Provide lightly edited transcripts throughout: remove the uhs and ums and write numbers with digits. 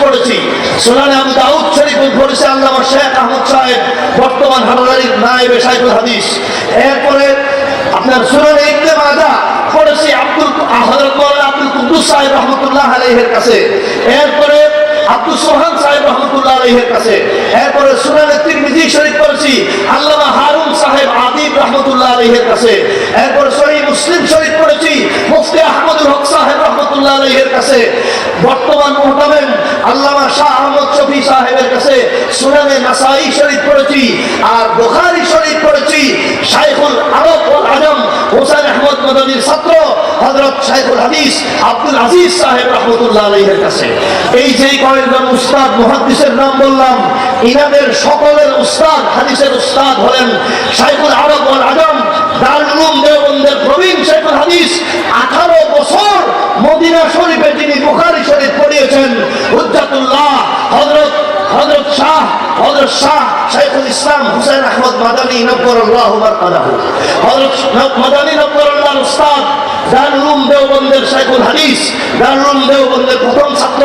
পড়েছি, সুনানে আবু দাউদ শরীফ পড়েছে আল্লামা শেখ আহমদ সাহেব, বর্তমান হাটাজারির নায়েবে শাইখুল হাদিস। এরপরে আপনার সুনানে ইবনে মাজাহ পড়েছি হযরত মাওলানা আব্দুল কুদ্দুস সাহেব রহমাতুল্লাহ আলাইহির কাছে। এরপরে আব্দুল সোহান সাহেব রহমাতুল্লাহ আলাইহির কাছে। এরপরে সুনানে তিরমিজি শরীফ পড়েছি আল্লামা হারুন সাহেব আদিব রহমাতুল্লাহ আলাইহির কাছে। এরপরে সহিহ মুসলিম শরীফ পড়েছি মুফতি আহমদুল হক সাহেব রহমাতুল্লাহ আলাইহির কাছে। বর্তমান মুহতামিম আল্লামা শাহ আহমদ শফি সাহেবের কাছে। সুনানে নাসাই শরীফ পড়েছি, আর বুখারী শরীফ পড়েছি শাইখুল আরব ওয়াল আজম হোসেন আহমদ মাদানীর ছাত্র হযরত শাইখুল হাদিস আব্দুল আজিজ সাহেব রহমাতুল্লাহ আলাইহির কাছে। এই যে কয়েকজন উস্তাদ মুহাদ্দিসের নাম বললাম, ইনাদের সকলের উস্তাদ, হাদিসের উস্তাদ হলেন শাইখুল আরব ওয়াল আজম দারুল উলুম দেওবন্দের প্রবীণ শাইখুল হাদিস। 18 বছর মদিনা শরীফে যিনি বুখারী শরীফ পড়িয়েছেন হুজ্জাতুল্লাহ হযরত শাহ শাইখুল ইসলাম হুসাইন আহমদ মাদানী নব্বরাল্লাহু মারকাদাহু। হযরত মাদানী নব্বরাল্লাহর উস্তাদ দারুল উলুম দেওবন্দের শাইখুল হাদিস, দারুল উলুম দেওবন্দের প্রথম ছাত্র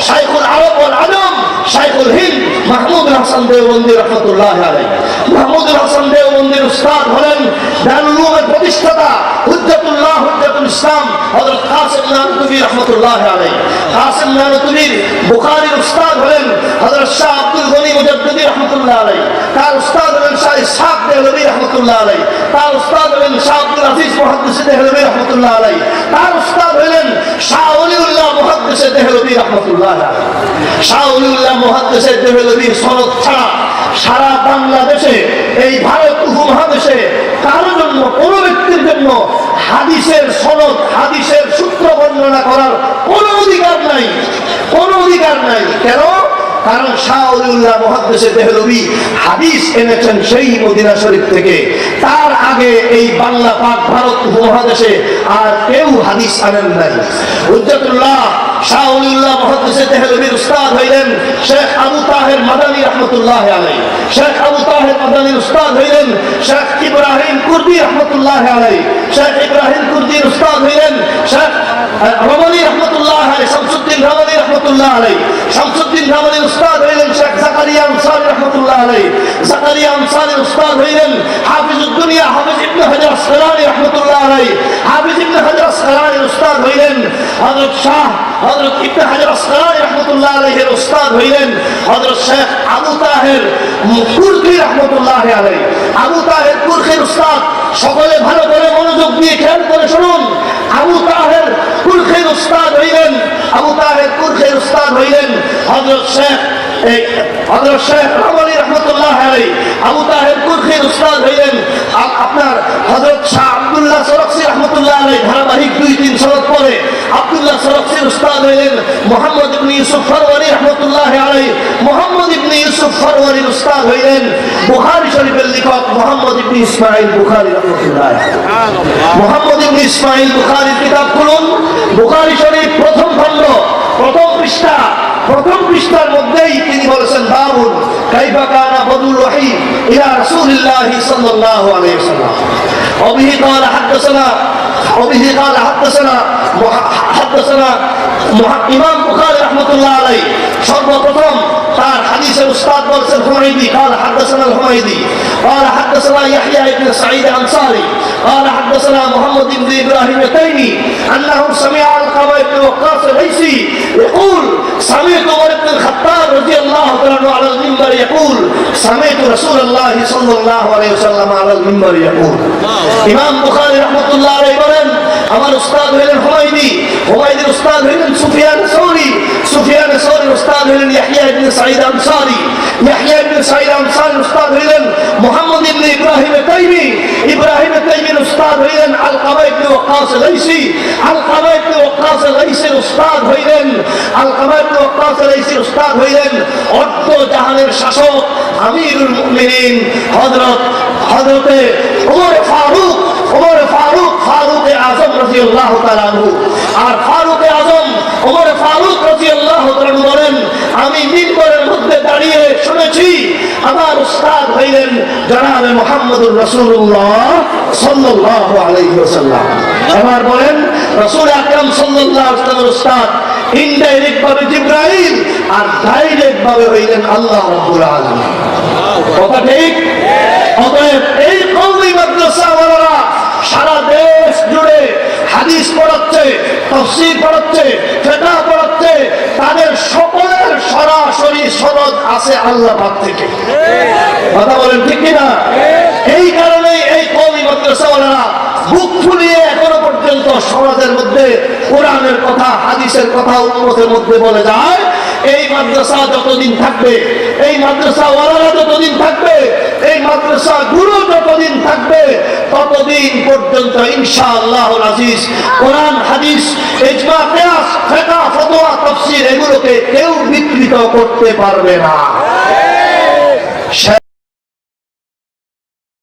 শাইখুল আরব ওয়াল আজম শাইখুল হিন্দ মাহমুদুল হাসান দেওবন্দি রহমাতুল্লাহ আলাইহি। মাহমুদুল হাসান দেওবন্দির উস্তাদ হলেন দারুল উলুমের প্রতিষ্ঠাতা হুজ্জাতুল্লাহ হুজ্জাতুল ইসলাম হযরত কাসিম নানুতুবি রহমাতুল্লাহ আলাইহি। কাসিম নানুতুবির বুখারীর উস্তাদ হলেন হযরত শাহ আব্দুল গনি মুজাদ্দিদি রহমাতুল্লাহ আলাইহি। তার উস্তাদ হলেন শাহ ইসহাক দেহলভী রহমাতুল্লাহ আলাইহি। তার উস্তাদ হলেন শাহ আব্দুল আজিজ মুহাদ্দিস দেহলভী রহমাতুল্লাহ আলাইহি। তার উস্তাদ হলেন শাহ ওলিউল্লাহ মুহাদ্দিস দেহলভী রহমাতুল্লাহ আলাইহি। শাহ ওলিউল্লাহ মুহাদ্দিস দেহলভীর সনদ ছাড়া সারা বাংলাদেশে, এই ভারত উপমহাদেশে কারোর জন্য, কোনো ব্যক্তির জন্য হাদিসের সনদ, হাদিসের সূত্র বর্ণনা করার কোনো অধিকার নাই, কোনো অধিকার নাই। কেন? কারণ শাহ ওলিউল্লাহ মুহাদ্দিস দেহলভী হাদিস এনেছেন সেই মদিনা শরীফ থেকে। তার আগে এই বাংলা পাক ভারত উপমহাদেশে আর কেউ হাদিস আনেন নাই। হুজ্জাতুল্লাহ শাহ ওলিউল্লাহ মুহাদ্দিস দেহলভীর উস্তাদ হইলেন শেখ আবু তাহের মাদানী রহমাতুল্লাহ আলাইহি। শেখ আবু তাহের মাদানীর উস্তাদ হইলেন শেখ ইব্রাহিম কুর্দি রহমাতুল্লাহ আলাইহি। শেখ ইব্রাহিম কুর্দির উস্তাদ হইলেন শেখ রমানী রহমাতুল্লাহ আলাইহি, শামসুদ্দিন রমানী রহমাতুল্লাহ আলাইহি। শামসুদ্দিন রমানীর উস্তাদ হইলেন শেখ জাকারিয়া আনসারী রহমাতুল্লাহ আলাইহি। জাকারিয়া আনসারীর উস্তাদ হইলেন হাফিজুদ দুনিয়া হাফিজ ইবনে হাজার আসকালানী রহমাতুল্লাহ আলাইহি। হাফিজ ইবনে হাজার আসকালানীর উস্তাদ হইলেন হযরত ইবনে হাজার আসকালানী রহমাতুল্লাহ আলাইহির উস্তাদ হইলেন হযরত শেখ আবু তাহের কুরকি রহমাতুল্লাহ আলাইহি। আবু তাহের কুরকির উস্তাদ, সকলে ভালো করে মনোযোগ দিয়ে খেয়াল করে শুনুন। আবু তাহের কুরকির উস্তাদ হইলেন হযরত শেখ রমানী রহমাতুল্লাহ আলাইহি। আবু তাহের কুরকির উস্তাদ হইলেন আপনার হযরত শাহ আব্দুল্লাহ সরক্সি রহমাতুল্লাহ আলাইহি। ধারাবাহিক 2-3 সনদ পরে আব্দুল্লাহ সরক্সির উস্তাদ হইলেন মুহাম্মদ ইবনে ইউসুফ ফারওয়ারি রহমাতুল্লাহ আলাইহি। মুহাম্মদ ইবনে ইউসুফ ফারওয়ারির উস্তাদ হইলেন বুখারী শরীফের লেখক মুহাম্মদ ইবনে ইসমাঈল বুখারী রহমাতুল্লাহ আলাইহি। মুহাম্মদ ইবনে ইসমাঈল বুখারীর কিতাব খুলুন, বুখারী শরীফ প্রথম খণ্ড, প্রথম পৃষ্ঠার মধ্যেই তিনি বলেছেন বাবুন কাইফা কানা বদুল ওয়াহী ইলা রাসূলিল্লাহ সাল্লাল্লাহু আলাইহি ওয়াসাল্লাম। ওবিহি قال حدثنا ইমাম বুখারী রাহমাতুল্লাহ আলাইহি সর্বপ্রথম তার হাদিসের উস্তাদ বলেছেন হুমায়দি। قال حدثنا الحميدي قال حدثنا يحيى بن سعيد الانصاري قال حدثنا محمد بن ابراهيم التيمي انه سمع القبا بن وقاص الليثي يقول سمعت عمر بن الخطاب رضي الله عنه على المنبر يقول سمعت رسول الله صلى الله عليه وسلم على المنبر يقول। ইমাম বুখারী রাহমাতুল্লাহ আলাইহি বলেন আমার উস্তাদ হলেন হুমায়দির উস্তাদ হলেন সুফিয়ান সাউরির উস্তাদ হলেন ইয়াহইয়া ইবনে সাঈদ আনসারী। ইয়াহইয়া ইবনে সাঈদ আনসারীর উস্তাদ হলেন মুহাম্মদ ইবনে ইব্রাহিম তাইমির উস্তাদ হলেন আলকামা ইবনে ওয়াক্কাস লাইসি। আলকামা ইবনে ওয়াক্কাস লাইসির উস্তাদ হলেন অর্ধ জাহানের শাসক আমিরুল মুমিনিন হযরতে ওমর ফারুক আযম রাদিয়াল্লাহু তাআলা আনহু। আর ফারুক আযম ওমর ফারুক রাদিয়াল্লাহু তাআলা বলেন আমি মিম্বরের মধ্যে দাঁড়িয়ে শুনেছি আমার উস্তাদ হইলেন জনাবে মুহাম্মদুর রাসূলুল্লাহ সাল্লাল্লাহু আলাইহি ওয়াসাল্লাম। এবার বলেন রাসূল আকরাম সাল্লাল্লাহু আলাইহি ওয়াসাল্লামের উস্তাদ ইনডাইরেক্ট ভাবে জিবরাইল, আর ডাইরেক্ট ভাবে হইলেন আল্লাহ রাব্বুল আলামিন। কথা ঠিক? অতএব এই কওমি মাদ্রাসাওয়ালারা সারা দেশ জুড়ে হাদিস পড়াচ্ছে, তাফসীর পড়াচ্ছে, ফিকহ পড়াচ্ছে, তাদের সকলের সরাসরি সনদ আছে আল্লাহ পাক থেকে। কথা বলেন ঠিক কিনা? এই কারণেই এই কওমি মাদ্রাসাওয়ালারা বুক ফুলিয়ে এখনো পর্যন্ত সমাজের মধ্যে কোরআনের কথা, হাদিসের কথা উম্মতের মধ্যে বলে যায়। এই মাদ্রাসা যতদিন থাকবে, এই মাদ্রাসা ওয়ালারা যতদিন থাকবে, এই মাদ্রাসা গুরু যতদিন থাকবে, ততদিন পর্যন্ত ইনশাআল্লাহুল আজিজ কোরআন, হাদিস, ইজমা, কিয়াস, ফিকহ, ফতোয়া, তাফসীর এগুলোকে কেউ বিকৃত করতে পারবে না।